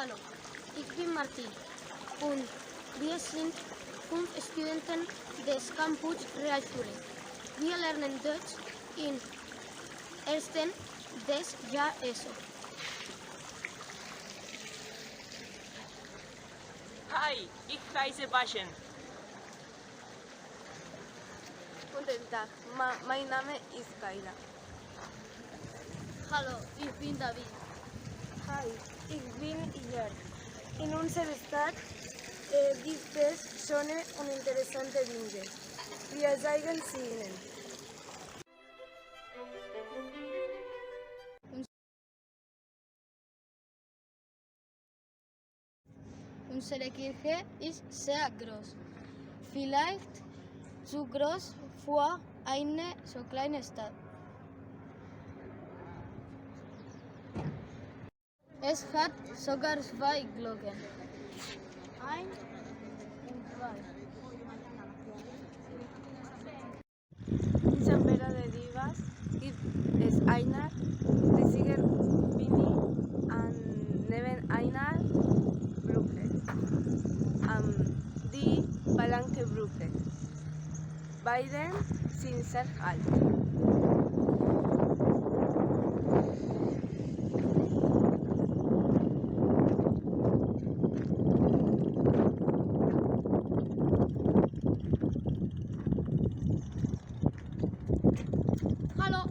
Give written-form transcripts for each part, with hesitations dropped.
Hallo, ich bin Martin und wir sind 5 Studenten des Campus Realschule. Wir lernen Deutsch im ersten des Jahr ESO. Hi, ich heiße Baschen. Guten Tag, mein Name ist Kayla. Hallo, ich bin David. Hi, ich bin Iyer. In unserer Stadt gibt es schöne und interessante Dinge. Wir zeigen sie Ihnen. Unsere Kirche ist sehr groß. Vielleicht zu groß für eine so kleine Stadt. Es hat sogar 2 Glocken. 1 und 2. In San Pedro de Ribas gibt es eine riesige Mini neben einer Brücke, die Palanke-Brücke. Beide sind sehr alt. Hallo.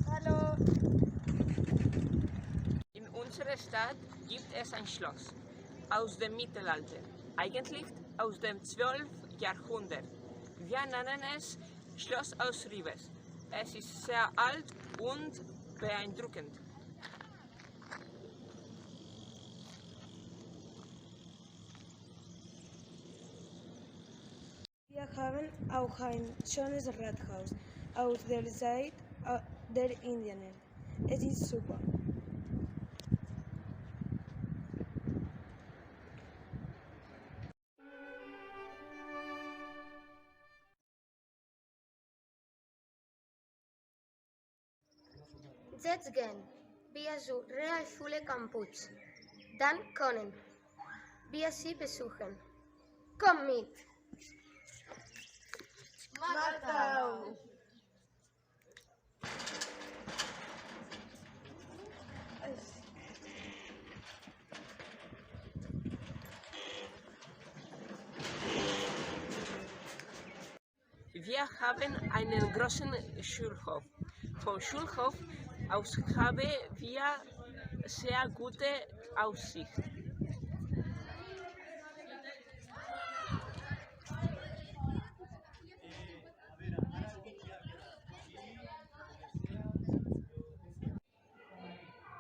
Hallo. In unserer Stadt gibt es ein Schloss aus dem Mittelalter, eigentlich aus dem 12. Jahrhundert. Wir nennen es Schloss aus Ribes. Es ist sehr alt und beeindruckend. Wir haben auch ein schönes Rathaus aus der Zeit der Indianer. Es ist super. Jetzt gehen wir zur Realschule Campus. Dann können wir sie besuchen. Komm mit! Matau! Wir haben einen großen Schulhof. Vom Schulhof aus haben wir sehr gute Aussicht.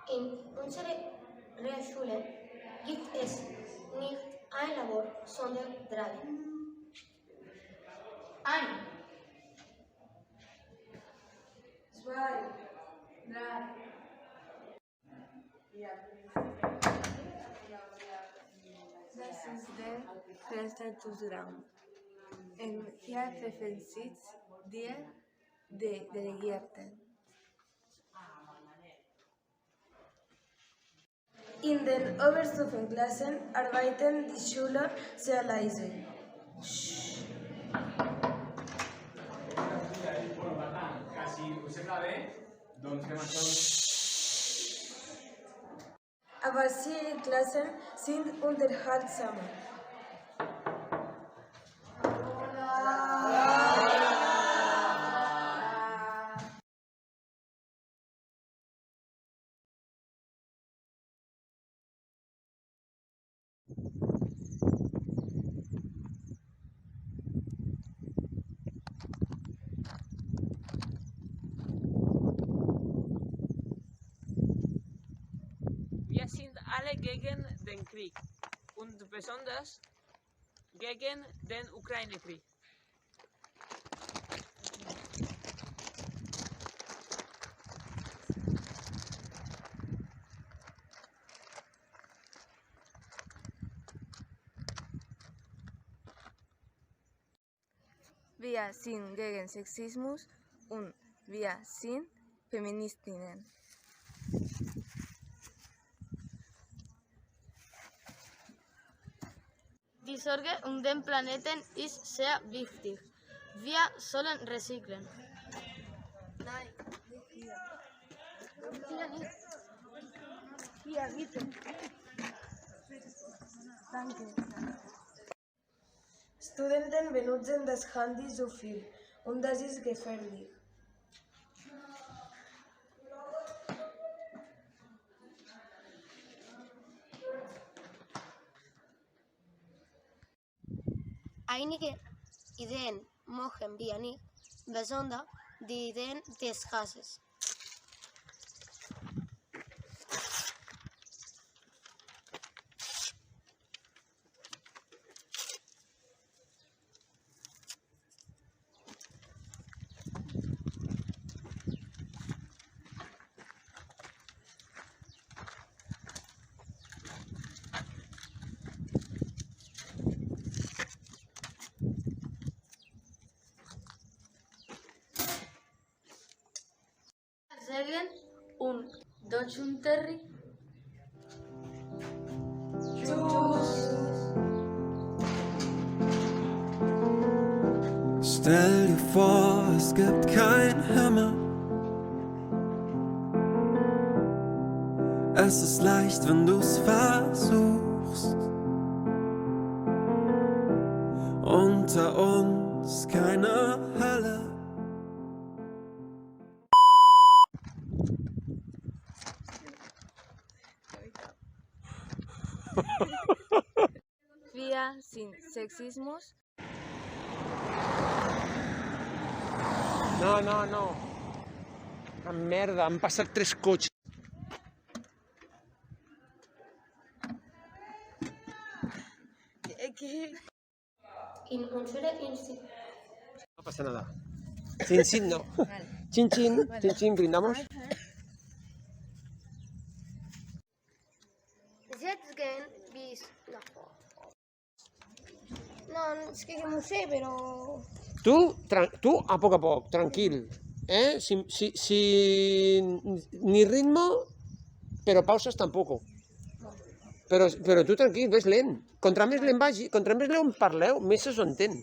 In unserer Realschule gibt es nicht ein Labor, sondern 3. 1, 2, 3. Das ist der Verstandesraum. Hier treffen sich die Delegierten. In den Oberstufenklassen arbeiten die Schüler sehr leise. Bueno, per tant, que si us sembla bé, doncs fem això. Aber sie Klassen sind unterhaltsamer. Wir sind alle gegen den Krieg und besonders gegen den Ukraine-Krieg. Wir sind gegen Sexismus und wir sind Feministinnen. Die Sorge den Planeten ist sehr wichtig. Wir sollen recyceln. Hier, bitte. Danke. Studenten benutzen das Handy so viel und das ist gefährlich. Einige Ideen mogen wir nicht, besonders die Ideen des Hasses. Regeln und Deutschunterricht. Stell dir vor, es gibt keinen Himmel. Es ist leicht, wenn du's versuchst. Unter uns keine Hölle. Wir sind Sexismus. No. Una merda, han passat 3 cotxes. In unserer Institut. No pasa nada. Chin chin no. Chin chin, brindamos. Jetzt gehen bis nach vorne. No, es que yo no sé, pero... Tú a poc, tranquil. Ni ritmo, pero pausas tampoco. Però tu tranquil, ves lent. Contra més lent vagi, contra més lent parleu, més se s'ho entén.